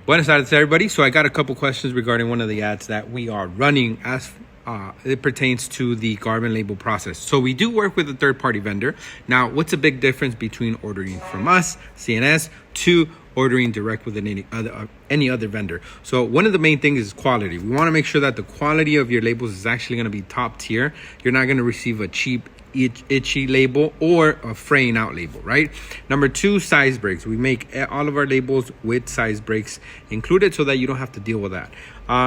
Buenas tardes, everybody. So I got a couple questions regarding one of the ads that we are running as it pertains to the garment label process. So we do work with a third-party vendor. Now, what's a big difference between ordering from us, CNS, to ordering direct with any other vendor? So one of the main things is quality. We want to make sure that the quality of your labels is actually going to be top tier. You're not going to receive a cheap itchy label or a fraying out label, right? Number two, size breaks. We make all of our labels with size breaks included so that you don't have to deal with that.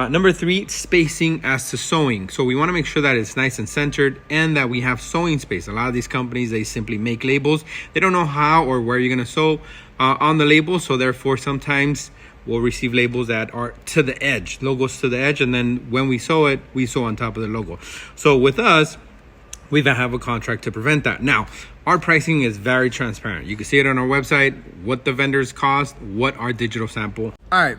Number three, spacing as to sewing. So we want to make sure that it's nice and centered and that we have sewing space. A lot of these companies, they simply make labels. They don't know how or where you're going to sew on the label. So therefore, sometimes we'll receive labels that are to the edge, logos to the edge. And then when we sew it, we sew on top of the logo. So with us, we have a contract to prevent that. Now, our pricing is very transparent. You can see it on our website, what the vendors cost, what our digital sample. All right,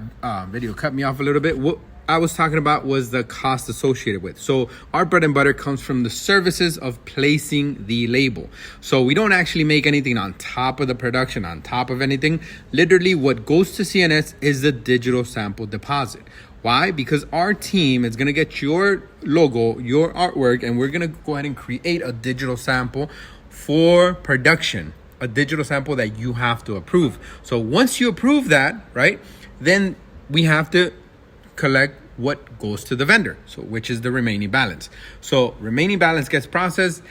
video cut me off a little bit. What I was talking about was the cost associated with. So our bread and butter comes from the services of placing the label. So we don't actually make anything on top of the production, on top of anything. Literally what goes to CNS is the digital sample deposit. Why? Because our team is going to get your logo, your artwork, and we're going to go ahead and create a digital sample for production, a digital sample that you have to approve. So once you approve that, right, then we have to collect what goes to the vendor, so which is the remaining balance. So remaining balance gets processed,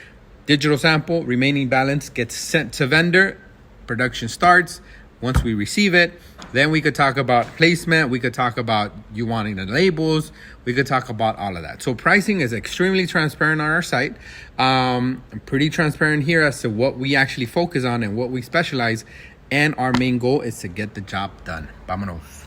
digital sample, remaining balance gets sent to vendor, production starts. Once we receive it, then we could talk about placement. We could talk about you wanting the labels. We could talk about all of that. So pricing is extremely transparent on our site. I'm pretty transparent here as to what we actually focus on and what we specialize. And our main goal is to get the job done. Vámonos.